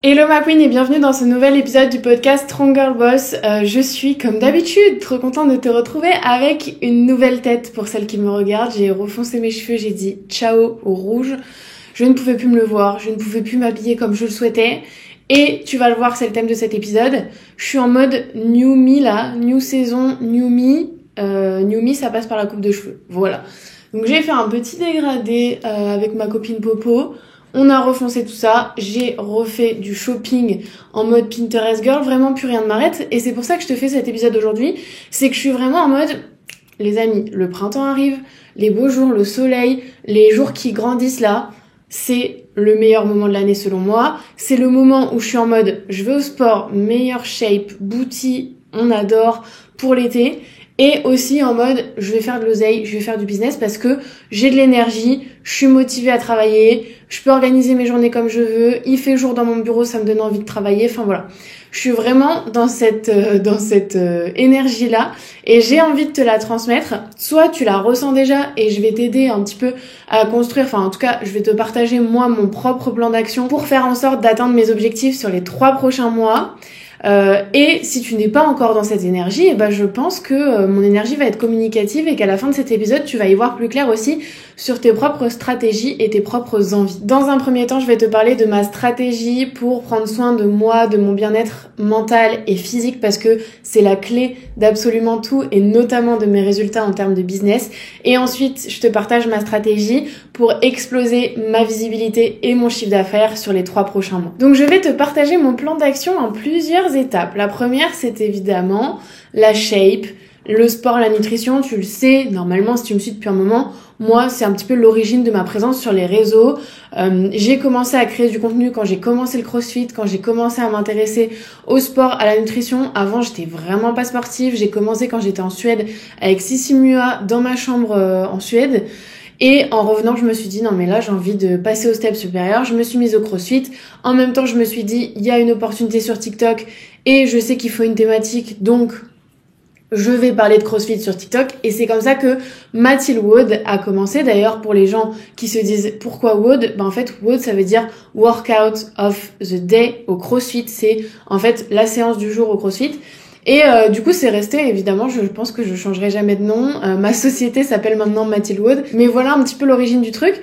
Hello ma queen et bienvenue dans ce nouvel épisode du podcast Strong Girl Boss. Je suis comme d'habitude trop contente de te retrouver avec une nouvelle tête pour celles qui me regardent. J'ai refoncé mes cheveux, j'ai dit ciao au rouge. Je ne pouvais plus me le voir, je ne pouvais plus m'habiller comme je le souhaitais. Et tu vas le voir, c'est le thème de cet épisode. Je suis en mode new me là, new saison, new me. New me, ça passe par la coupe de cheveux. Voilà. Donc j'ai fait un petit dégradé avec ma copine Popo. On a refoncé tout ça, j'ai refait du shopping en mode Pinterest girl, vraiment plus rien ne m'arrête. Et c'est pour ça que je te fais cet épisode aujourd'hui, c'est que je suis vraiment en mode, les amis, le printemps arrive, les beaux jours, le soleil, les jours qui grandissent là, c'est le meilleur moment de l'année selon moi. C'est le moment où je suis en mode, je vais au sport, meilleure shape, booty, on adore, pour l'été. Et aussi en mode, je vais faire de l'oseille, je vais faire du business parce que j'ai de l'énergie, je suis motivée à travailler, je peux organiser mes journées comme je veux, il fait jour dans mon bureau, ça me donne envie de travailler, enfin voilà. Je suis vraiment dans cette énergie-là et j'ai envie de te la transmettre. Soit tu la ressens déjà et je vais t'aider un petit peu à construire, enfin en tout cas, je vais te partager moi mon propre plan d'action pour faire en sorte d'atteindre mes objectifs sur les 3 prochains mois. Et si tu n'es pas encore dans cette énergie, eh ben je pense que mon énergie va être communicative et qu'à la fin de cet épisode, tu vas y voir plus clair aussi sur tes propres stratégies et tes propres envies. Dans un premier temps, je vais te parler de ma stratégie pour prendre soin de moi, de mon bien-être mental et physique parce que c'est la clé d'absolument tout et notamment de mes résultats en termes de business. Et ensuite, je te partage ma stratégie pour exploser ma visibilité et mon chiffre d'affaires sur les 3 prochains mois. Donc je vais te partager mon plan d'action en plusieurs étapes. La première, c'est évidemment la shape, le sport, la nutrition. Tu le sais, normalement, si tu me suis depuis un moment, moi, c'est un petit peu l'origine de ma présence sur les réseaux. J'ai commencé à créer du contenu quand j'ai commencé le CrossFit, quand j'ai commencé à m'intéresser au sport, à la nutrition. Avant, j'étais vraiment pas sportive. J'ai commencé quand j'étais en Suède avec Sissi Mua dans ma chambre en Suède. Et en revenant, je me suis dit, non mais là, j'ai envie de passer au step supérieur. Je me suis mise au CrossFit. En même temps, je me suis dit, il y a une opportunité sur TikTok et je sais qu'il faut une thématique, donc je vais parler de CrossFit sur TikTok. Et c'est comme ça que Mathilde Wood a commencé. D'ailleurs, pour les gens qui se disent pourquoi Wood, en fait, Wood, ça veut dire Workout of the Day au CrossFit. C'est en fait la séance du jour au CrossFit. Et du coup, c'est resté, évidemment, je pense que je changerai jamais de nom. Ma société s'appelle maintenant Mathilde Wood. Mais voilà un petit peu l'origine du truc.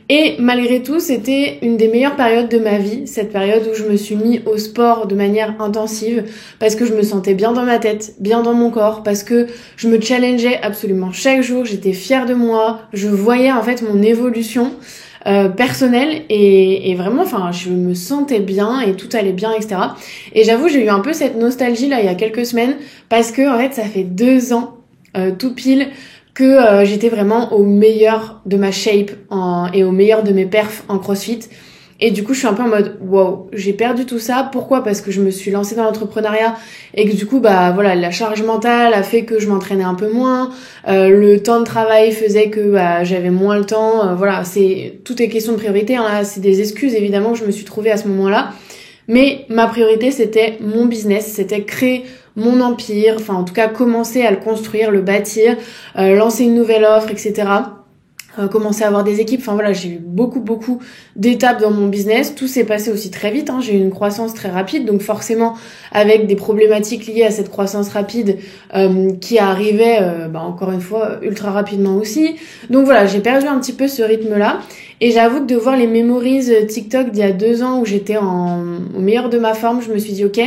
Et malgré tout, c'était une des meilleures périodes de ma vie. Cette période où je me suis mis au sport de manière intensive. Parce que je me sentais bien dans ma tête, bien dans mon corps. Parce que je me challengeais absolument chaque jour. J'étais fière de moi. Je voyais en fait mon évolution personnelle et vraiment enfin je me sentais bien et tout allait bien, etc. Et j'avoue, j'ai eu un peu cette nostalgie là il y a quelques semaines parce que en fait ça fait 2 ans tout pile que j'étais vraiment au meilleur de ma shape et au meilleur de mes perfs en CrossFit. Et du coup, je suis un peu en mode, wow, j'ai perdu tout ça. Pourquoi ? Parce que je me suis lancée dans l'entrepreneuriat et que du coup, bah voilà, la charge mentale a fait que je m'entraînais un peu moins. Le temps de travail faisait que bah, j'avais moins le temps. Voilà, tout est question de priorité. Hein, là, c'est des excuses évidemment que je me suis trouvée à ce moment-là. Mais ma priorité, c'était mon business, c'était créer mon empire. Enfin, en tout cas, commencer à le construire, le bâtir, lancer une nouvelle offre, etc. Commencer à avoir des équipes, enfin voilà, j'ai eu beaucoup d'étapes dans mon business, tout s'est passé aussi très vite, hein. J'ai eu une croissance très rapide, donc forcément avec des problématiques liées à cette croissance rapide qui arrivait encore une fois ultra rapidement aussi, donc voilà, j'ai perdu un petit peu ce rythme là, et j'avoue que de voir les memories TikTok d'il y a 2 ans où j'étais au meilleur de ma forme, je me suis dit ok,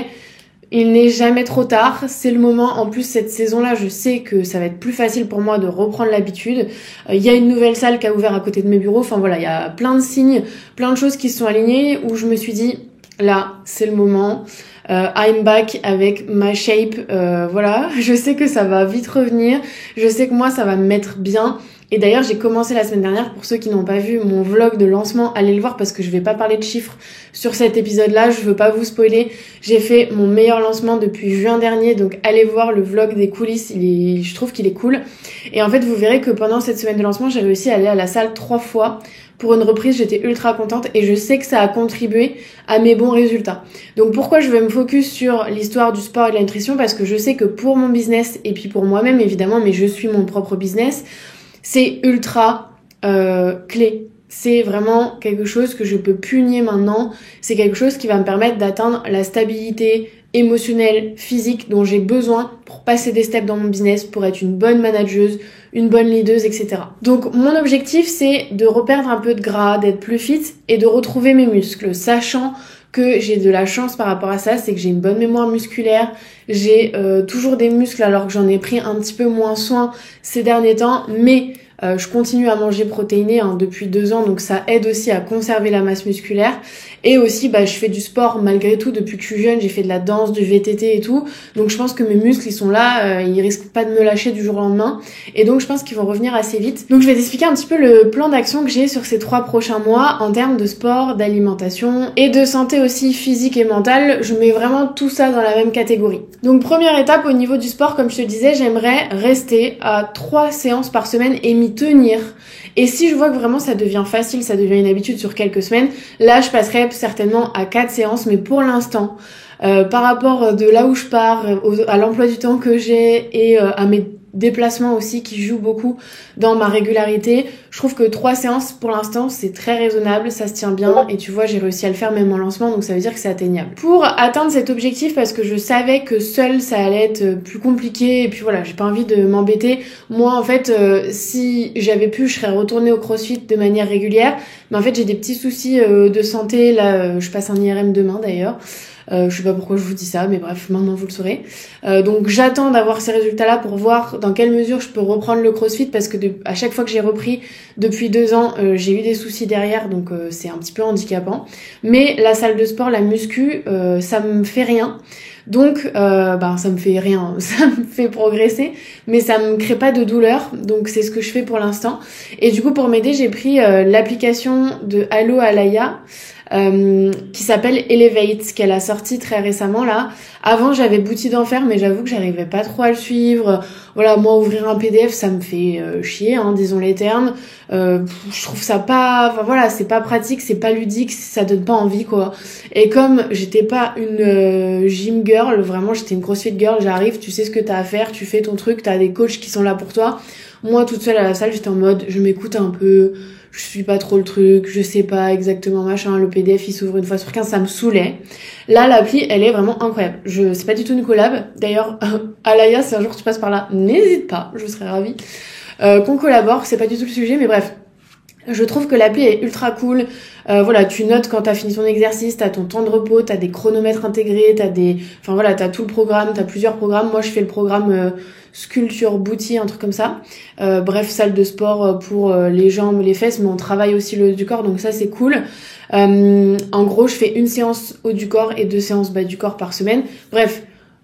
il n'est jamais trop tard, c'est le moment. En plus, cette saison-là, je sais que ça va être plus facile pour moi de reprendre l'habitude. Il y a une nouvelle salle qui a ouvert à côté de mes bureaux. Enfin voilà, il y a plein de signes, plein de choses qui se sont alignées où je me suis dit, là, c'est le moment. I'm back avec ma shape. Voilà, je sais que ça va vite revenir. Je sais que moi, ça va me mettre bien. Et d'ailleurs, j'ai commencé la semaine dernière, pour ceux qui n'ont pas vu mon vlog de lancement, allez le voir parce que je vais pas parler de chiffres sur cet épisode-là, je veux pas vous spoiler. J'ai fait mon meilleur lancement depuis juin dernier, donc allez voir le vlog des coulisses, je trouve qu'il est cool. Et en fait, vous verrez que pendant cette semaine de lancement, j'ai réussi à aller à la salle 3 fois. Pour une reprise, j'étais ultra contente et je sais que ça a contribué à mes bons résultats. Donc pourquoi je vais me focus sur l'histoire du sport et de la nutrition ? Parce que je sais que pour mon business, et puis pour moi-même évidemment, mais je suis mon propre business, c'est ultra clé c'est vraiment quelque chose que je peux punir maintenant. C'est quelque chose qui va me permettre d'atteindre la stabilité émotionnelle, physique dont j'ai besoin pour passer des steps dans mon business, pour être une bonne manageuse, une bonne leaduse, etc. Donc mon objectif, c'est de reperdre un peu de gras, d'être plus fit et de retrouver mes muscles, sachant que j'ai de la chance par rapport à ça, c'est que j'ai une bonne mémoire musculaire, j'ai toujours des muscles alors que j'en ai pris un petit peu moins soin ces derniers temps, mais je continue à manger protéiné depuis 2 ans, donc ça aide aussi à conserver la masse musculaire. Et aussi, je fais du sport malgré tout depuis que je suis jeune. J'ai fait de la danse, du VTT et tout. Donc je pense que mes muscles, ils sont là. Ils risquent pas de me lâcher du jour au lendemain. Et donc je pense qu'ils vont revenir assez vite. Donc je vais t'expliquer un petit peu le plan d'action que j'ai sur ces 3 prochains mois en termes de sport, d'alimentation et de santé aussi physique et mentale. Je mets vraiment tout ça dans la même catégorie. Donc première étape au niveau du sport, comme je te disais, j'aimerais rester à 3 séances par semaine et m'y tenir. Et si je vois que vraiment ça devient facile, ça devient une habitude sur quelques semaines, là je passerai certainement à 4 séances, mais pour l'instant, par rapport de là où je pars, à l'emploi du temps que j'ai et à mes déplacements aussi qui jouent beaucoup dans ma régularité, je trouve que 3 séances pour l'instant c'est très raisonnable, ça se tient bien et tu vois j'ai réussi à le faire même en lancement, donc ça veut dire que c'est atteignable. Pour atteindre cet objectif, parce que je savais que seule ça allait être plus compliqué et puis voilà, j'ai pas envie de m'embêter, moi en fait si j'avais pu je serais retournée au CrossFit de manière régulière, mais en fait j'ai des petits soucis de santé, là je passe un IRM demain d'ailleurs. Je sais pas pourquoi je vous dis ça, mais bref, maintenant vous le saurez. Donc j'attends d'avoir ces résultats-là pour voir dans quelle mesure je peux reprendre le CrossFit, parce que à chaque fois que j'ai repris depuis 2 ans, j'ai eu des soucis derrière, donc c'est un petit peu handicapant. Mais la salle de sport, la muscu, ça me fait rien. Donc ça me fait rien, ça me fait progresser, mais ça me crée pas de douleur, donc c'est ce que je fais pour l'instant. Et du coup pour m'aider, j'ai pris l'application de Allo Alaya, qui s'appelle Elevate, qu'elle a sorti très récemment là. Avant j'avais Bouti d'enfer, mais j'avoue que j'arrivais pas trop à le suivre. Voilà, moi ouvrir un PDF ça me fait chier, disons les termes. Je trouve ça pas, enfin voilà, c'est pas pratique, c'est pas ludique, ça donne pas envie quoi. Et comme j'étais pas une gym girl, vraiment j'étais une CrossFit girl, j'arrive, tu sais ce que t'as à faire, tu fais ton truc, t'as des coachs qui sont là pour toi. Moi toute seule à la salle, j'étais en mode je m'écoute un peu, je suis pas trop le truc, je sais pas exactement machin, le PDF il s'ouvre une fois sur 15, ça me saoulait. Là l'appli elle est vraiment incroyable. C'est pas du tout une collab. D'ailleurs Alaya, si un jour tu passes par là, n'hésite pas, je serais ravie qu'on collabore, c'est pas du tout le sujet, mais bref. Je trouve que l'appli est ultra cool. Voilà, tu notes quand t'as fini ton exercice, t'as ton temps de repos, t'as des chronomètres intégrés, t'as tout le programme, t'as plusieurs programmes. Moi, je fais le programme Sculpture Booty, un truc comme ça. Bref, salle de sport pour les jambes, les fesses, mais on travaille aussi le haut du corps, donc ça c'est cool. En gros, je fais 1 séance haut du corps et 2 séances bas du corps par semaine. Bref.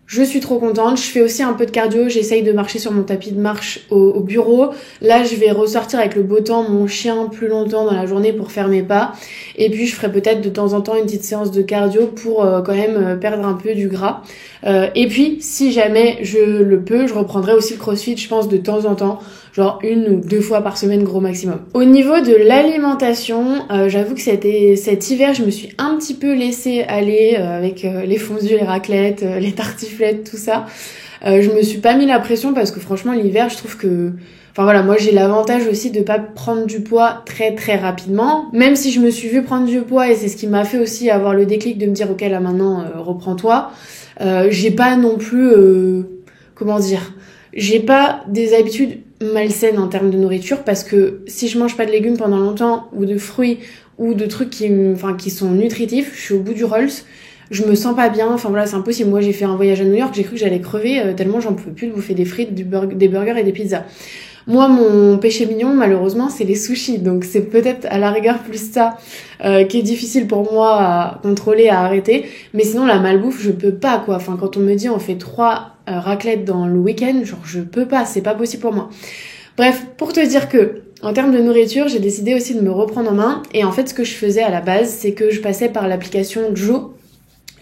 Je suis trop contente. Je fais aussi un peu de cardio. J'essaye de marcher sur mon tapis de marche au bureau. Là, je vais ressortir avec le beau temps mon chien plus longtemps dans la journée pour faire mes pas. Et puis, je ferai peut-être de temps en temps une petite séance de cardio pour quand même perdre un peu du gras. Et puis, si jamais je le peux, je reprendrai aussi le CrossFit, je pense, de temps en temps. Genre 1 ou 2 fois par semaine, gros maximum. Au niveau de l'alimentation, j'avoue que cet hiver, je me suis un petit peu laissée aller avec les fondus, les raclettes, les tartiflettes, tout ça. Je me suis pas mis la pression parce que franchement, l'hiver, je trouve que... Enfin voilà, moi j'ai l'avantage aussi de pas prendre du poids très très rapidement. Même si je me suis vue prendre du poids et c'est ce qui m'a fait aussi avoir le déclic de me dire ok là maintenant reprends-toi. J'ai pas non plus... j'ai pas des habitudes malsaines en termes de nourriture parce que si je mange pas de légumes pendant longtemps ou de fruits ou de trucs qui sont nutritifs, je suis au bout du Rolls, je me sens pas bien, enfin voilà c'est impossible. Moi j'ai fait un voyage à New York, j'ai cru que j'allais crever tellement j'en pouvais plus de bouffer des frites, des burgers et des pizzas. Moi mon péché mignon malheureusement c'est les sushis, donc c'est peut-être à la rigueur plus ça qui est difficile pour moi à contrôler, à arrêter, mais sinon la malbouffe je peux pas quoi. Enfin quand on me dit on fait 3 raclette dans le week-end, genre je peux pas, c'est pas possible pour moi. Bref, pour te dire que en termes de nourriture, j'ai décidé aussi de me reprendre en main et en fait ce que je faisais à la base, c'est que je passais par l'application Joe.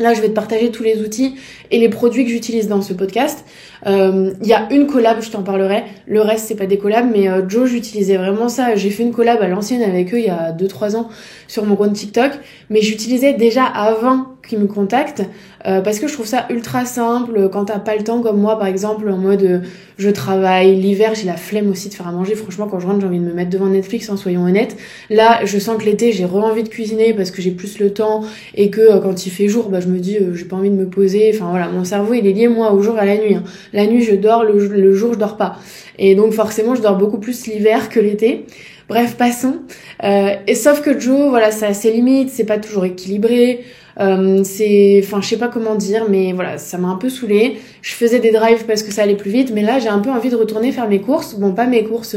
Là, je vais te partager tous les outils et les produits que j'utilise dans ce podcast. Il y a une collab, je t'en parlerai. Le reste, c'est pas des collabs, mais Joe, j'utilisais vraiment ça. J'ai fait une collab à l'ancienne avec eux il y a 2-3 ans sur mon compte TikTok, mais j'utilisais déjà avant qui me contactent parce que je trouve ça ultra simple quand t'as pas le temps comme moi par exemple en mode je travaille, l'hiver j'ai la flemme aussi de faire à manger, franchement quand je rentre j'ai envie de me mettre devant Netflix, soyons honnêtes. Là je sens que l'été j'ai envie de cuisiner parce que j'ai plus le temps et que quand il fait jour je me dis j'ai pas envie de me poser, enfin voilà, mon cerveau il est lié moi au jour et à la nuit. La nuit je dors, le jour je dors pas et donc forcément je dors beaucoup plus l'hiver que l'été. Bref, passons. Et sauf que Joe, voilà, ça a ses limites, c'est pas toujours équilibré. Je sais pas comment dire, mais voilà, ça m'a un peu saoulée. Je faisais des drives parce que ça allait plus vite, mais là, j'ai un peu envie de retourner faire mes courses. Bon, pas mes courses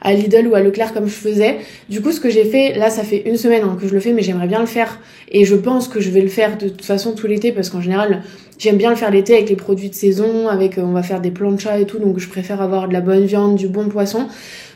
à Lidl ou à Leclerc comme je faisais. Du coup, ce que j'ai fait, là, ça fait une semaine que je le fais, mais j'aimerais bien le faire. Et je pense que je vais le faire de toute façon tout l'été, parce qu'en général, j'aime bien le faire l'été avec les produits de saison, on va faire des planchas et tout, donc je préfère avoir de la bonne viande, du bon poisson.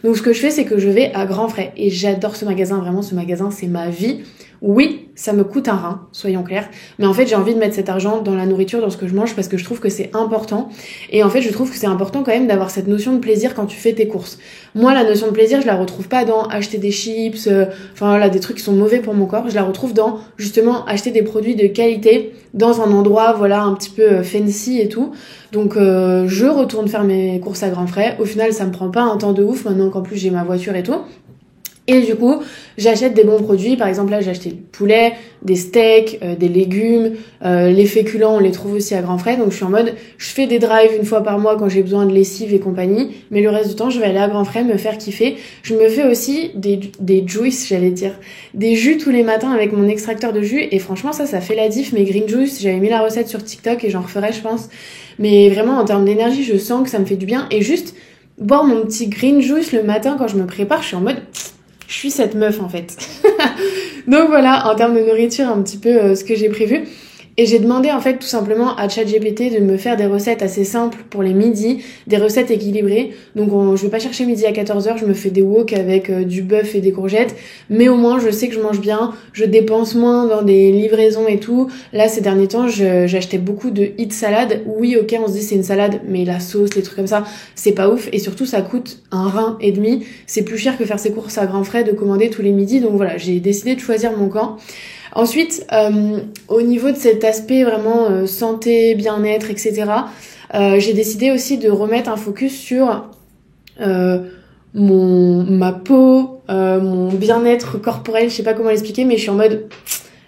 Donc ce que je fais, c'est que je vais à Grand Frais. Et j'adore ce magasin, vraiment, ce magasin, c'est ma vie. Oui, ça me coûte un rein, soyons clairs. Mais en fait, j'ai envie de mettre cet argent dans la nourriture, dans ce que je mange, parce que je trouve que c'est important. Et en fait, je trouve que c'est important quand même d'avoir cette notion de plaisir quand tu fais tes courses. Moi, la notion de plaisir, je la retrouve pas dans acheter des chips, des trucs qui sont mauvais pour mon corps. Je la retrouve dans, justement, acheter des produits de qualité dans un endroit, voilà, un petit peu fancy et tout. Donc, je retourne faire mes courses à Grand Frais. Au final, ça me prend pas un temps de ouf, maintenant qu'en plus j'ai ma voiture et tout. Et du coup, j'achète des bons produits. Par exemple, là, j'ai acheté du poulet, des steaks, des légumes. Les féculents, on les trouve aussi à Grand Frais. Donc, je suis en mode, je fais des drives une fois par mois quand j'ai besoin de lessive et compagnie. Mais le reste du temps, je vais aller à Grand Frais me faire kiffer. Je me fais aussi des juice, j'allais dire. Des jus tous les matins avec mon extracteur de jus. Et franchement, ça fait la diff. Mes green juice, j'avais mis la recette sur TikTok et j'en referai, je pense. Mais vraiment, en termes d'énergie, je sens que ça me fait du bien. Et juste, boire mon petit green juice le matin quand je me prépare, je suis en mode... Je suis cette meuf en fait. Donc voilà, en termes de nourriture, un petit peu ce que j'ai prévu. Et j'ai demandé en fait tout simplement à ChatGPT de me faire des recettes assez simples pour les midis, des recettes équilibrées. Donc je vais pas chercher midi à 14h, je me fais des wok avec du bœuf et des courgettes. Mais au moins je sais que je mange bien, je dépense moins dans des livraisons et tout. Là ces derniers temps j'achetais beaucoup de hit salade. Oui ok on se dit c'est une salade, mais la sauce, les trucs comme ça, c'est pas ouf. Et surtout ça coûte un rein et demi. C'est plus cher que faire ses courses à Grand Frais, de commander tous les midis. Donc voilà, j'ai décidé de choisir mon camp. Ensuite, au niveau de cet aspect vraiment santé, bien-être, etc., j'ai décidé aussi de remettre un focus sur ma peau, mon bien-être corporel, je sais pas comment l'expliquer, mais je suis en mode...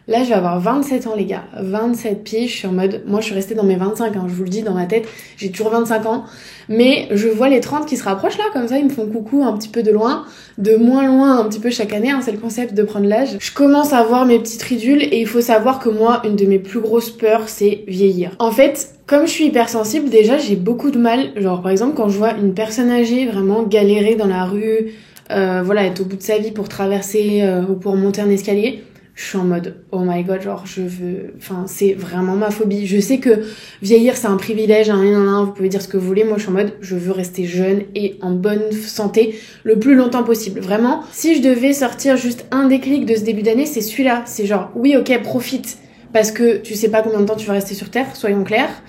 Là, je vais avoir 27 ans, les gars. 27 piges, je suis en mode... Moi, je suis restée dans mes 25, je vous le dis, dans ma tête, j'ai toujours 25 ans. Mais je vois les 30 qui se rapprochent là, comme ça, ils me font coucou un petit peu de loin. De moins loin, un petit peu chaque année, c'est le concept de prendre l'âge. Je commence à avoir mes petites ridules et il faut savoir que moi, une de mes plus grosses peurs, c'est vieillir. En fait, comme je suis hypersensible, déjà, j'ai beaucoup de mal. Genre, par exemple, quand je vois une personne âgée vraiment galérer dans la rue, être au bout de sa vie pour traverser ou pour monter un escalier... Je suis en mode, oh my god, c'est vraiment ma phobie. Je sais que vieillir, c'est un privilège, vous pouvez dire ce que vous voulez. Moi, je suis en mode, je veux rester jeune et en bonne santé le plus longtemps possible. Vraiment, si je devais sortir juste un déclic de ce début d'année, c'est celui-là. C'est genre, oui, ok, profite. Parce que tu sais pas combien de temps tu vas rester sur Terre, soyons clairs.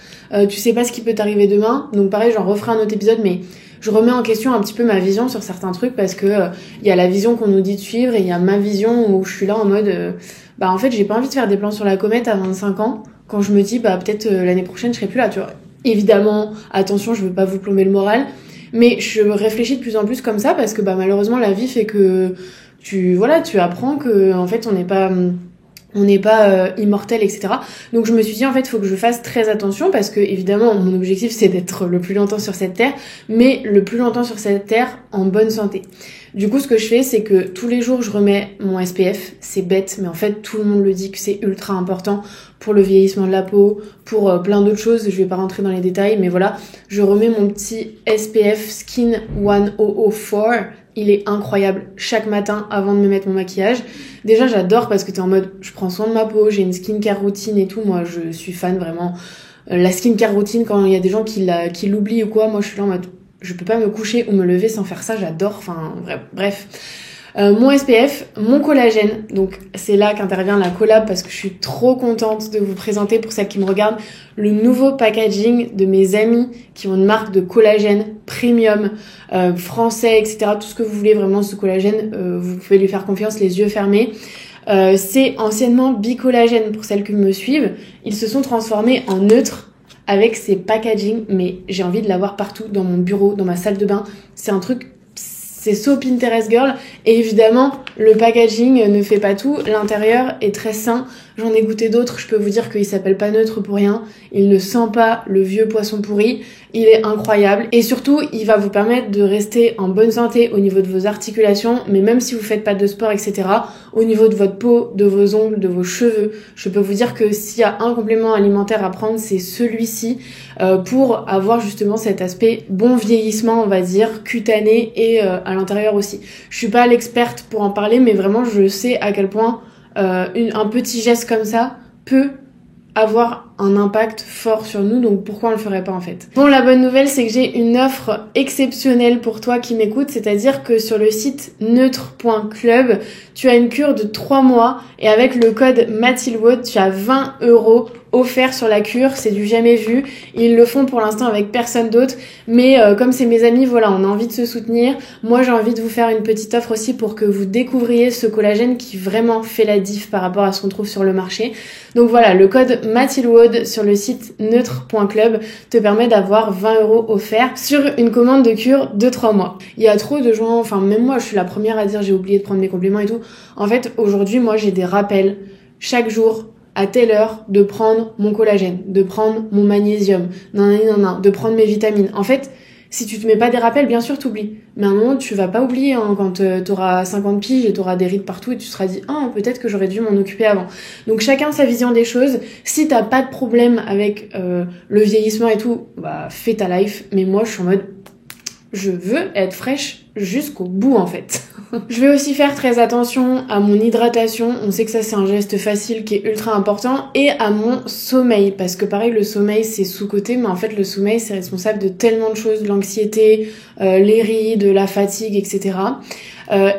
Tu sais pas ce qui peut t'arriver demain. Donc pareil, j'en referai un autre épisode, mais je remets en question un petit peu ma vision sur certains trucs parce que y a la vision qu'on nous dit de suivre et il y a ma vision où je suis là en mode en fait j'ai pas envie de faire des plans sur la comète à 25 ans quand je me dis peut-être l'année prochaine je serai plus là, tu vois. Évidemment, attention, je veux pas vous plomber le moral, mais je réfléchis de plus en plus comme ça parce que malheureusement la vie fait que tu apprends que en fait on n'est pas immortel, etc. Donc je me suis dit en fait il faut que je fasse très attention parce que évidemment mon objectif c'est d'être le plus longtemps sur cette terre, mais le plus longtemps sur cette terre en bonne santé. Du coup ce que je fais c'est que tous les jours je remets mon SPF, c'est bête mais en fait tout le monde le dit que c'est ultra important pour le vieillissement de la peau, pour plein d'autres choses, je vais pas rentrer dans les détails mais voilà, je remets mon petit SPF Skin 1004. Il est incroyable chaque matin avant de me mettre mon maquillage. Déjà, j'adore parce que t'es en mode, je prends soin de ma peau, j'ai une skincare routine et tout. Moi, je suis fan vraiment. La skincare routine, quand il y a des gens qui l'oublient ou quoi, moi, je suis là en mode, je peux pas me coucher ou me lever sans faire ça, j'adore. Enfin, bref. Mon SPF, mon collagène, donc c'est là qu'intervient la collab parce que je suis trop contente de vous présenter pour celles qui me regardent le nouveau packaging de mes amis qui ont une marque de collagène premium, français, etc. Tout ce que vous voulez vraiment ce collagène, vous pouvez lui faire confiance les yeux fermés. C'est anciennement Bicollagène pour celles qui me suivent. Ils se sont transformés en neutre avec ces packaging, mais j'ai envie de l'avoir partout, dans mon bureau, dans ma salle de bain. C'est un truc, c'est so Pinterest girl. Et évidemment, le packaging ne fait pas tout. L'intérieur est très sain. J'en ai goûté d'autres, je peux vous dire qu'il s'appelle pas neutre pour rien. Il ne sent pas le vieux poisson pourri. Il est incroyable. Et surtout, il va vous permettre de rester en bonne santé au niveau de vos articulations, mais même si vous faites pas de sport, etc., au niveau de votre peau, de vos ongles, de vos cheveux. Je peux vous dire que s'il y a un complément alimentaire à prendre, c'est celui-ci, pour avoir justement cet aspect bon vieillissement, on va dire, cutané et à l'intérieur aussi. Je suis pas l'experte pour en parler, mais vraiment, je sais à quel point un petit geste comme ça peut avoir un impact fort sur nous, donc pourquoi on le ferait pas en fait. Bon, la bonne nouvelle, c'est que j'ai une offre exceptionnelle pour toi qui m'écoute, c'est-à-dire que sur le site neutre.club, tu as une cure de 3 mois et avec le code Mathilde, tu as 20€ offerts sur la cure, c'est du jamais vu. Ils le font pour l'instant avec personne d'autre, mais comme c'est mes amis, voilà, on a envie de se soutenir. Moi, j'ai envie de vous faire une petite offre aussi pour que vous découvriez ce collagène qui vraiment fait la diff par rapport à ce qu'on trouve sur le marché. Donc voilà, le code Mathilde sur le site neutre.club te permet d'avoir 20€ offerts sur une commande de cure de 3 mois. Il y a trop de gens, enfin même moi je suis la première à dire j'ai oublié de prendre mes compléments et tout. En fait, aujourd'hui, moi j'ai des rappels chaque jour à telle heure de prendre mon collagène, de prendre mon magnésium, de prendre mes vitamines. En fait, si tu te mets pas des rappels, bien sûr t'oublies. Mais à un moment, tu vas pas oublier hein, quand t'auras 50 piges et t'auras des rides partout et tu te seras dit « Ah, peut-être que j'aurais dû m'en occuper avant ». Donc chacun sa vision des choses. Si t'as pas de problème avec le vieillissement et tout, bah fais ta life. Mais moi, je suis en mode « Je veux être fraîche jusqu'au bout en fait ». Je vais aussi faire très attention à mon hydratation, on sait que ça c'est un geste facile qui est ultra important, et à mon sommeil, parce que pareil le sommeil c'est sous-coté, mais en fait le sommeil c'est responsable de tellement de choses, l'anxiété, les rides, la fatigue, etc.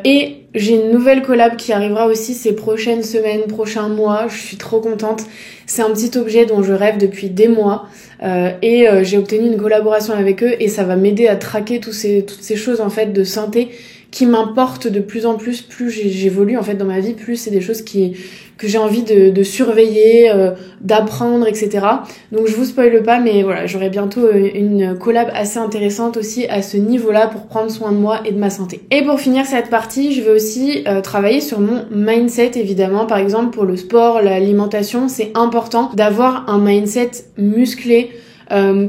Et j'ai une nouvelle collab qui arrivera aussi ces prochaines semaines, prochains mois, je suis trop contente. C'est un petit objet dont je rêve depuis des mois et j'ai obtenu une collaboration avec eux et ça va m'aider à traquer toutes ces choses en fait de santé qui m'importent de plus en plus. Plus j'évolue en fait dans ma vie, plus c'est des choses que j'ai envie de surveiller, d'apprendre, etc. Donc je vous spoile pas, mais voilà, j'aurai bientôt une collab assez intéressante aussi à ce niveau-là pour prendre soin de moi et de ma santé. Et pour finir cette partie, je vais aussi travailler sur mon mindset évidemment. Par exemple pour le sport, l'alimentation, c'est important d'avoir un mindset musclé.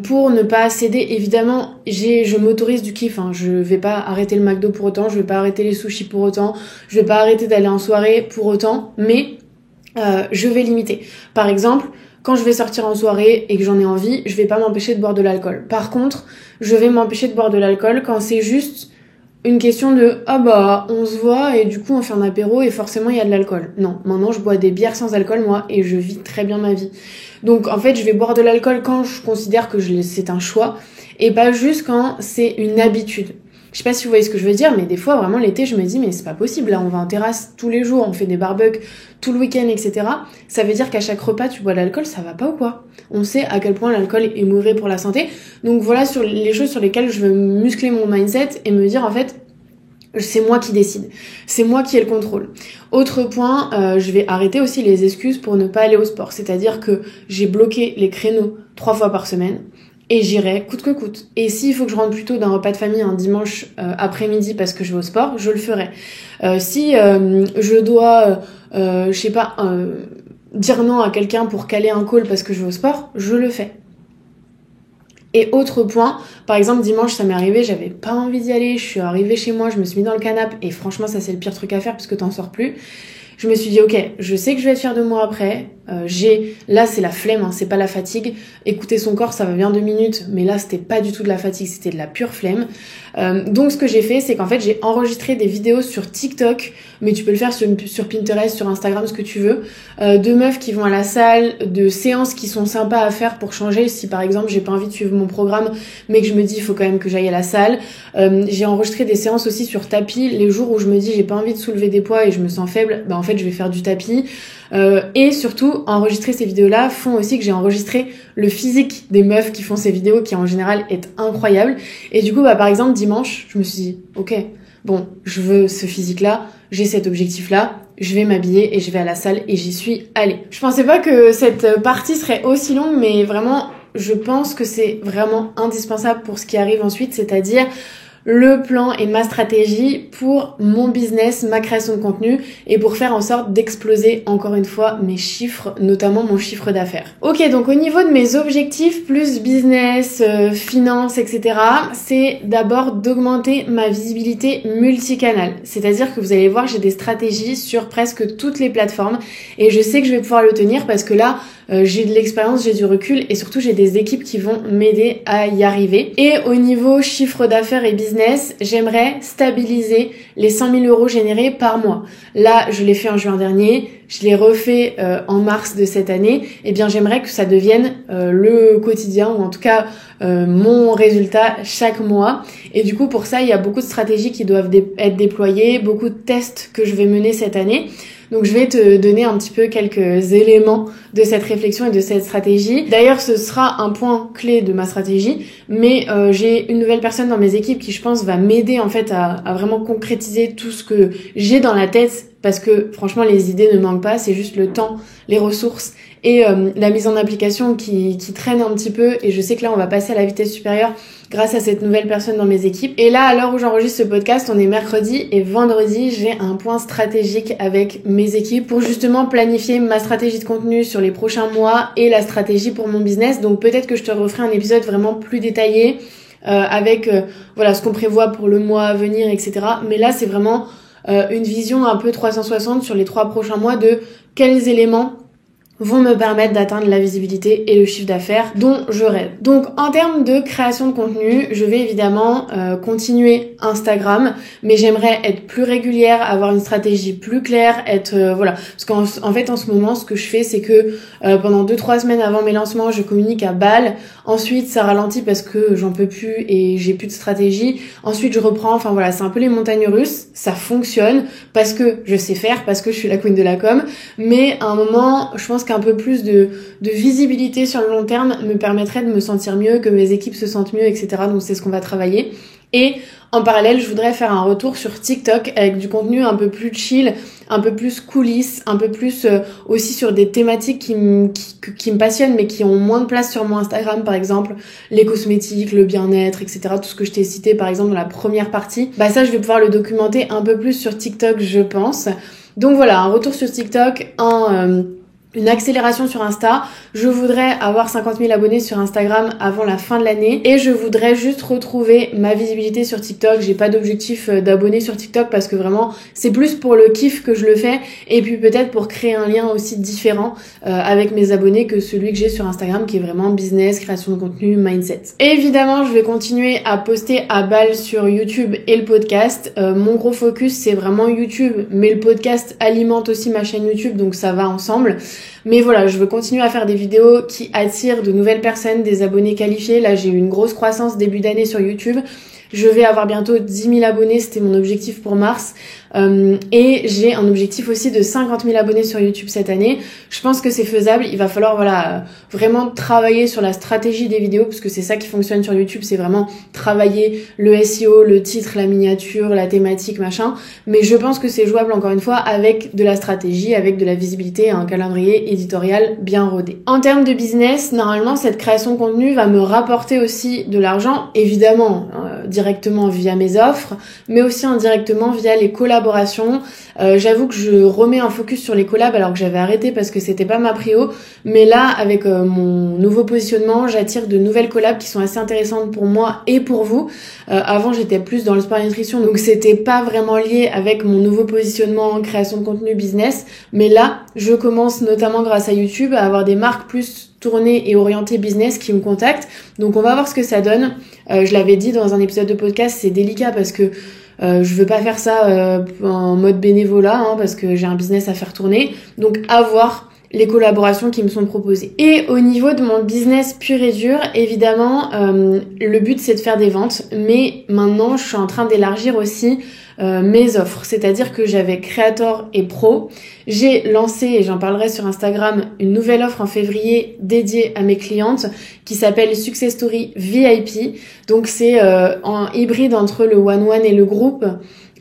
Pour ne pas céder, évidemment, je m'autorise du kiff, hein. Je vais pas arrêter le McDo pour autant, je vais pas arrêter les sushis pour autant, je vais pas arrêter d'aller en soirée pour autant, mais je vais limiter. Par exemple, quand je vais sortir en soirée et que j'en ai envie, je vais pas m'empêcher de boire de l'alcool. Par contre, je vais m'empêcher de boire de l'alcool quand c'est juste une question de « Ah bah, on se voit et du coup on fait un apéro et forcément il y a de l'alcool ». Non, maintenant je bois des bières sans alcool moi et je vis très bien ma vie. Donc en fait je vais boire de l'alcool quand je considère que c'est un choix et pas juste quand c'est une habitude. Je sais pas si vous voyez ce que je veux dire, mais des fois vraiment l'été je me dis mais c'est pas possible, là on va en terrasse tous les jours, on fait des barbecues tout le week-end, etc. Ça veut dire qu'à chaque repas tu bois de l'alcool, ça va pas ou quoi? On sait à quel point l'alcool est mauvais pour la santé. Donc voilà sur les choses sur lesquelles je veux muscler mon mindset et me dire en fait c'est moi qui décide, c'est moi qui ai le contrôle. Autre point, je vais arrêter aussi les excuses pour ne pas aller au sport. C'est-à-dire que j'ai bloqué les créneaux 3 fois par semaine et j'irai coûte que coûte. Et s'il faut que je rentre plus tôt d'un repas de famille un dimanche après-midi parce que je vais au sport, je le ferai. Si je dois, dire non à quelqu'un pour caler un call parce que je vais au sport, je le fais. Et autre point, par exemple dimanche ça m'est arrivé, j'avais pas envie d'y aller, je suis arrivée chez moi, je me suis mis dans le canapé et franchement ça c'est le pire truc à faire parce que t'en sors plus. Je me suis dit ok, je sais que je vais être fière de moi après, là c'est la flemme, hein, c'est pas la fatigue, écouter son corps ça va bien 2 minutes, mais là c'était pas du tout de la fatigue, c'était de la pure flemme. Donc ce que j'ai fait c'est qu'en fait j'ai enregistré des vidéos sur TikTok, mais tu peux le faire sur Pinterest, sur Instagram, ce que tu veux, de meufs qui vont à la salle, de séances qui sont sympas à faire pour changer, si par exemple j'ai pas envie de suivre mon programme mais que je me dis il faut quand même que j'aille à la salle. J'ai enregistré des séances aussi sur tapis, les jours où je me dis j'ai pas envie de soulever des poids et je me sens faible, bah en fait je vais faire du tapis. Et surtout, enregistrer ces vidéos-là font aussi que j'ai enregistré le physique des meufs qui font ces vidéos qui en général est incroyable. Et du coup, bah, par exemple, dimanche, je me suis dit, ok, bon, je veux ce physique-là, j'ai cet objectif-là, je vais m'habiller et je vais à la salle et j'y suis allée. Je pensais pas que cette partie serait aussi longue, mais vraiment, je pense que c'est vraiment indispensable pour ce qui arrive ensuite, c'est-à-dire le plan et ma stratégie pour mon business, ma création de contenu et pour faire en sorte d'exploser encore une fois mes chiffres, notamment mon chiffre d'affaires. Ok, donc au niveau de mes objectifs plus business, finance, etc., c'est d'abord d'augmenter ma visibilité multicanale. C'est-à-dire que vous allez voir, j'ai des stratégies sur presque toutes les plateformes et je sais que je vais pouvoir le tenir parce que là, j'ai de l'expérience, j'ai du recul et surtout j'ai des équipes qui vont m'aider à y arriver. Et au niveau chiffre d'affaires et business, j'aimerais stabiliser les 100 000 euros générés par mois. Là, je l'ai fait en juin dernier, je l'ai refait en mars de cette année. Eh bien, j'aimerais que ça devienne le quotidien ou en tout cas mon résultat chaque mois. Et du coup, pour ça, il y a beaucoup de stratégies qui doivent être déployées, beaucoup de tests que je vais mener cette année. Donc je vais te donner un petit peu quelques éléments de cette réflexion et de cette stratégie. D'ailleurs, ce sera un point clé de ma stratégie, mais j'ai une nouvelle personne dans mes équipes qui, je pense, va m'aider en fait à vraiment concrétiser tout ce que j'ai dans la tête, parce que franchement, les idées ne manquent pas, c'est juste le temps, les ressources et la mise en application qui traîne un petit peu. Et je sais que là, on va passer à la vitesse supérieure grâce à cette nouvelle personne dans mes équipes. Et là, à l'heure où j'enregistre ce podcast, on est mercredi et vendredi, j'ai un point stratégique avec mes équipes pour justement planifier ma stratégie de contenu sur les prochains mois et la stratégie pour mon business. Donc peut-être que je te referai un épisode vraiment plus détaillé avec voilà ce qu'on prévoit pour le mois à venir, etc. Mais là, c'est vraiment une vision un peu 360 sur les 3 prochains mois de quels éléments vont me permettre d'atteindre la visibilité et le chiffre d'affaires dont je rêve. Donc en termes de création de contenu, je vais évidemment continuer Instagram, mais j'aimerais être plus régulière, avoir une stratégie plus claire, être voilà, parce qu'en fait en ce moment ce que je fais c'est que pendant 2-3 semaines avant mes lancements, je communique à balle. Ensuite ça ralentit parce que j'en peux plus et j'ai plus de stratégie. Ensuite je reprends, enfin voilà, c'est un peu les montagnes russes. Ça fonctionne parce que je sais faire, parce que je suis la queen de la com, mais à un moment je pense qu'un peu plus de visibilité sur le long terme me permettrait de me sentir mieux, que mes équipes se sentent mieux, etc. Donc c'est ce qu'on va travailler. Et en parallèle, je voudrais faire un retour sur TikTok avec du contenu un peu plus chill, un peu plus coulisses, un peu plus aussi sur des thématiques qui me passionnent mais qui ont moins de place sur mon Instagram, par exemple les cosmétiques, le bien-être, etc. Tout ce que je t'ai cité par exemple dans la première partie. Bah ça, je vais pouvoir le documenter un peu plus sur TikTok, je pense. Donc voilà, un retour sur TikTok, une accélération sur Insta. Je voudrais avoir 50 000 abonnés sur Instagram avant la fin de l'année et je voudrais juste retrouver ma visibilité sur TikTok. J'ai pas d'objectif d'abonnés sur TikTok parce que vraiment c'est plus pour le kiff que je le fais et puis peut-être pour créer un lien aussi différent avec mes abonnés que celui que j'ai sur Instagram qui est vraiment business, création de contenu, mindset. Et évidemment, je vais continuer à poster à balle sur YouTube et le podcast. Mon gros focus c'est vraiment YouTube, mais le podcast alimente aussi ma chaîne YouTube, donc ça va ensemble. Mais voilà, je veux continuer à faire des vidéos qui attirent de nouvelles personnes, des abonnés qualifiés. Là, j'ai eu une grosse croissance début d'année sur YouTube. Je vais avoir bientôt 10 000 abonnés, c'était mon objectif pour mars. Et j'ai un objectif aussi de 50 000 abonnés sur YouTube cette année. Je pense que c'est faisable. Il va falloir vraiment travailler sur la stratégie des vidéos parce que c'est ça qui fonctionne sur YouTube. C'est vraiment travailler le SEO, le titre, la miniature, la thématique, machin. Mais je pense que c'est jouable encore une fois avec de la stratégie, avec de la visibilité et un calendrier éditorial bien rodé. En termes de business, normalement cette création de contenu va me rapporter aussi de l'argent, évidemment directement via mes offres, mais aussi indirectement via les collaborations. J'avoue que je remets un focus sur les collabs alors que j'avais arrêté parce que c'était pas ma prio, mais là avec mon nouveau positionnement, j'attire de nouvelles collabs qui sont assez intéressantes pour moi et pour vous. Avant j'étais plus dans le sport et nutrition, donc c'était pas vraiment lié avec mon nouveau positionnement en création de contenu business, mais là je commence notamment grâce à YouTube à avoir des marques plus tournées et orientées business qui me contactent, donc on va voir ce que ça donne. Je l'avais dit dans un épisode de podcast, c'est délicat parce que je veux pas faire ça en mode bénévolat parce que j'ai un business à faire tourner, donc à voir. les collaborations qui me sont proposées. Et au niveau de mon business pur et dur, évidemment, le but c'est de faire des ventes, mais maintenant je suis en train d'élargir aussi mes offres. C'est-à-dire que j'avais Creator et Pro. J'ai lancé, et j'en parlerai sur Instagram, une nouvelle offre en février dédiée à mes clientes qui s'appelle Success Story VIP. Donc c'est en hybride entre le one-one et le groupe.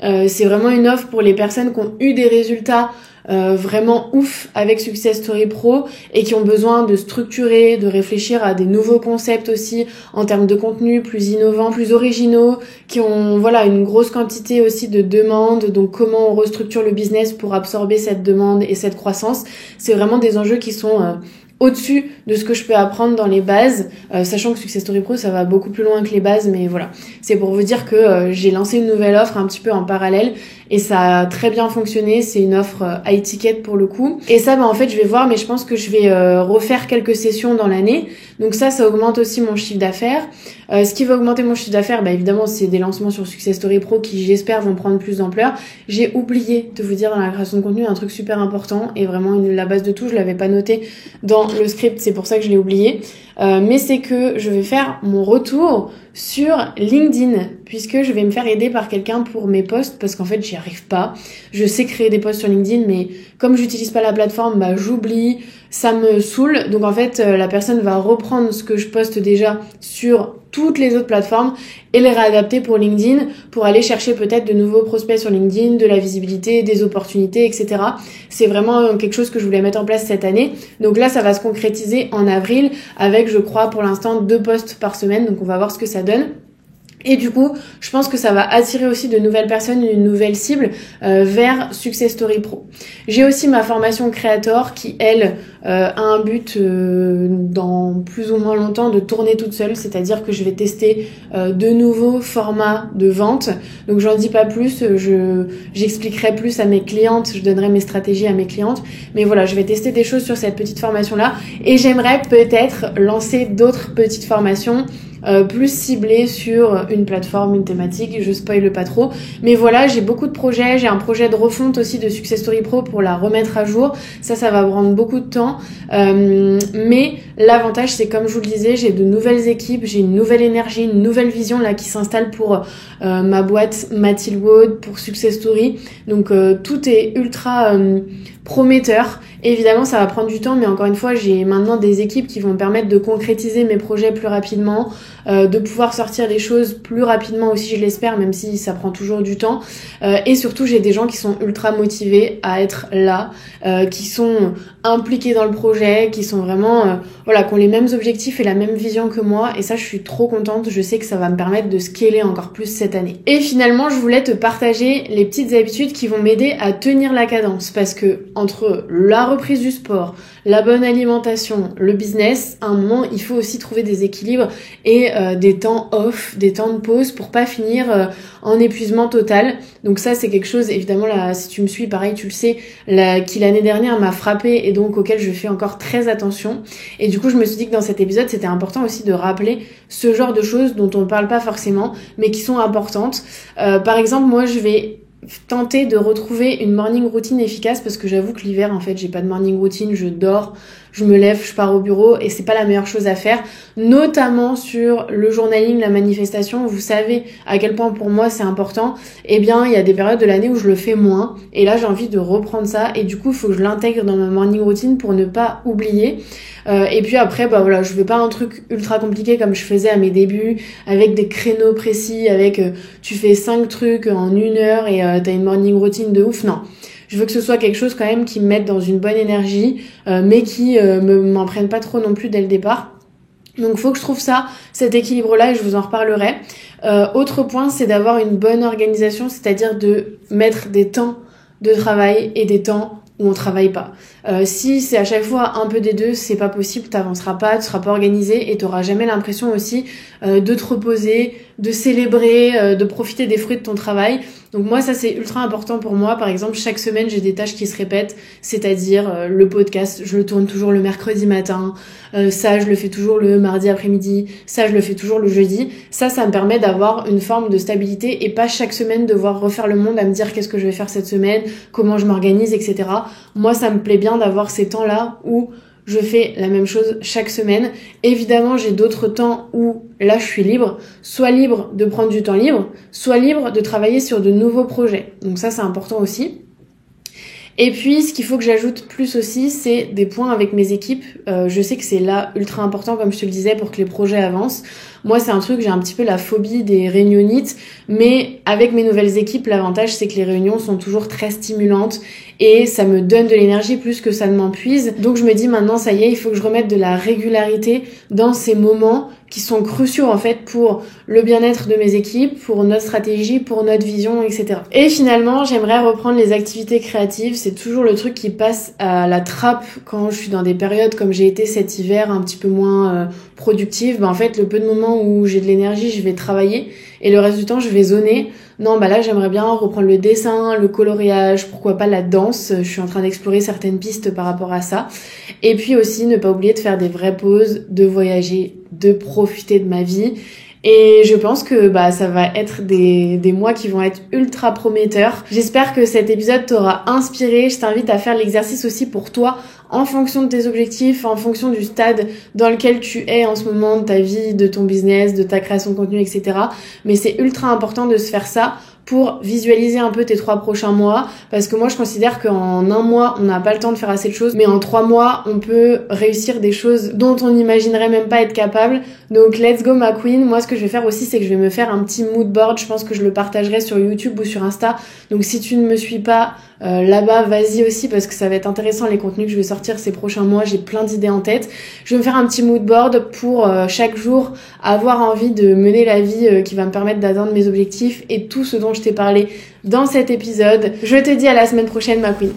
C'est vraiment une offre pour les personnes qui ont eu des résultats vraiment ouf avec Success Story Pro et qui ont besoin de structurer, de réfléchir à des nouveaux concepts aussi en termes de contenu plus innovants, plus originaux, qui ont une grosse quantité aussi de demandes, donc comment on restructure le business pour absorber cette demande et cette croissance. C'est vraiment des enjeux qui sont au-dessus de ce que je peux apprendre dans les bases, sachant que Success Story Pro ça va beaucoup plus loin que les bases, mais voilà, c'est pour vous dire que j'ai lancé une nouvelle offre un petit peu en parallèle et ça a très bien fonctionné. C'est une offre high ticket pour le coup, et ça en fait je vais voir, mais je pense que je vais refaire quelques sessions dans l'année, donc ça augmente aussi mon chiffre d'affaires. Ce qui va augmenter mon chiffre d'affaires, évidemment c'est des lancements sur Success Story Pro qui j'espère vont prendre plus d'ampleur. J'ai oublié de vous dire dans la création de contenu un truc super important, et vraiment la base de tout, je l'avais pas noté dans le script, c'est pour ça que je l'ai oublié, mais c'est que je vais faire mon retour sur LinkedIn, puisque je vais me faire aider par quelqu'un pour mes posts, parce qu'en fait j'y arrive pas. Je sais créer des posts sur LinkedIn, mais comme j'utilise pas la plateforme, j'oublie, ça me saoule. Donc en fait la personne va reprendre ce que je poste déjà sur toutes les autres plateformes et les réadapter pour LinkedIn, pour aller chercher peut-être de nouveaux prospects sur LinkedIn, de la visibilité, des opportunités, etc. C'est vraiment quelque chose que je voulais mettre en place cette année. Donc là, ça va se concrétiser en avril avec, je crois, pour l'instant 2 posts par semaine. Donc on va voir ce que ça donne. Et du coup, je pense que ça va attirer aussi de nouvelles personnes, une nouvelle cible vers Success Story Pro. J'ai aussi ma formation Creator qui, elle, a un but dans plus ou moins longtemps de tourner toute seule, c'est-à-dire que je vais tester de nouveaux formats de vente. Donc j'en dis pas plus, j'expliquerai plus à mes clientes, je donnerai mes stratégies à mes clientes. Mais voilà, je vais tester des choses sur cette petite formation-là et j'aimerais peut-être lancer d'autres petites formations plus ciblé sur une plateforme, une thématique, je spoile pas trop, mais voilà, j'ai beaucoup de projets. J'ai un projet de refonte aussi de Success Story Pro pour la remettre à jour, ça va prendre beaucoup de temps, mais l'avantage c'est, comme je vous le disais, j'ai de nouvelles équipes, j'ai une nouvelle énergie, une nouvelle vision là qui s'installe pour ma boîte Mathilde Wood, pour Success Story, donc tout est ultra prometteur. Évidemment ça va prendre du temps, mais encore une fois j'ai maintenant des équipes qui vont me permettre de concrétiser mes projets plus rapidement, de pouvoir sortir des choses plus rapidement aussi, je l'espère, même si ça prend toujours du temps, et surtout j'ai des gens qui sont ultra motivés à être là, qui sont impliqués dans le projet, qui sont vraiment qui ont les mêmes objectifs et la même vision que moi, et ça je suis trop contente. Je sais que ça va me permettre de scaler encore plus cette année. Et finalement je voulais te partager les petites habitudes qui vont m'aider à tenir la cadence, parce que entre la reprise du sport, la bonne alimentation, le business, à un moment il faut aussi trouver des équilibres et des temps off, des temps de pause pour pas finir en épuisement total. Donc ça c'est quelque chose, évidemment là, si tu me suis pareil tu le sais, qui l'année dernière m'a frappée et donc auquel je fais encore très attention. Et du coup je me suis dit que dans cet épisode c'était important aussi de rappeler ce genre de choses dont on ne parle pas forcément mais qui sont importantes. Par exemple, moi je vais tenter de retrouver une morning routine efficace, parce que j'avoue que l'hiver en fait j'ai pas de morning routine, je dors, je me lève, je pars au bureau et c'est pas la meilleure chose à faire, notamment sur le journaling, la manifestation. Vous savez à quel point pour moi c'est important. Eh bien il y a des périodes de l'année où je le fais moins et là j'ai envie de reprendre ça, et du coup il faut que je l'intègre dans ma morning routine pour ne pas oublier. Et puis après je veux pas un truc ultra compliqué comme je faisais à mes débuts avec des créneaux précis, avec tu fais 5 trucs en 1 heure et t'as une morning routine de ouf. Non, je veux que ce soit quelque chose quand même qui me mette dans une bonne énergie, mais qui m'en prenne pas trop non plus dès le départ. Donc faut que je trouve cet équilibre-là, et je vous en reparlerai. Autre point, c'est d'avoir une bonne organisation, c'est-à-dire de mettre des temps de travail et des temps où on travaille pas. Si c'est à chaque fois un peu des deux, c'est pas possible, t'avanceras pas, tu seras pas organisé et t'auras jamais l'impression aussi de te reposer, de célébrer, de profiter des fruits de ton travail. Donc moi ça c'est ultra important pour moi. Par exemple, chaque semaine j'ai des tâches qui se répètent, c'est-à-dire le podcast, je le tourne toujours le mercredi matin, ça je le fais toujours le mardi après-midi, ça je le fais toujours le jeudi. Ça me permet d'avoir une forme de stabilité et pas chaque semaine devoir refaire le monde à me dire qu'est-ce que je vais faire cette semaine, comment je m'organise, etc. Moi ça me plaît bien bien d'avoir ces temps-là où je fais la même chose chaque semaine. Évidemment, j'ai d'autres temps où là, je suis libre, soit libre de prendre du temps libre, soit libre de travailler sur de nouveaux projets. Donc ça, c'est important aussi. Et puis, ce qu'il faut que j'ajoute plus aussi, c'est des points avec mes équipes. Je sais que c'est là ultra important, comme je te le disais, pour que les projets avancent. Moi, c'est un truc, j'ai un petit peu la phobie des réunionites, mais avec mes nouvelles équipes, l'avantage, c'est que les réunions sont toujours très stimulantes et ça me donne de l'énergie plus que ça ne m'empuise. Donc, je me dis maintenant, ça y est, il faut que je remette de la régularité dans ces moments qui sont cruciaux en fait pour le bien-être de mes équipes, pour notre stratégie, pour notre vision, etc. Et finalement, j'aimerais reprendre les activités créatives. C'est toujours le truc qui passe à la trappe quand je suis dans des périodes comme j'ai été cet hiver, un petit peu moins productive. En fait, le peu de moments où j'ai de l'énergie, je vais travailler et le reste du temps, je vais zoner. Non, là, j'aimerais bien reprendre le dessin, le coloriage, pourquoi pas la danse. Je suis en train d'explorer certaines pistes par rapport à ça. Et puis aussi, ne pas oublier de faire des vraies pauses, de voyager, de profiter de ma vie. Et je pense que ça va être des mois qui vont être ultra prometteurs. J'espère que cet épisode t'aura inspiré. Je t'invite à faire l'exercice aussi pour toi en fonction de tes objectifs, en fonction du stade dans lequel tu es en ce moment de ta vie, de ton business, de ta création de contenu, etc. Mais c'est ultra important de se faire ça pour visualiser un peu tes 3 prochains mois, parce que moi je considère qu'en 1 mois on n'a pas le temps de faire assez de choses, mais en 3 mois on peut réussir des choses dont on n'imaginerait même pas être capable. Donc let's go ma queen. Moi ce que je vais faire aussi, c'est que je vais me faire un petit mood board. Je pense que je le partagerai sur YouTube ou sur Insta, donc si tu ne me suis pas là-bas, vas-y aussi, parce que ça va être intéressant les contenus que je vais sortir ces prochains mois. J'ai plein d'idées en tête. Je vais me faire un petit mood board pour chaque jour avoir envie de mener la vie qui va me permettre d'atteindre mes objectifs et tout ce dont je t'ai parlé dans cet épisode. Je te dis à la semaine prochaine ma queen.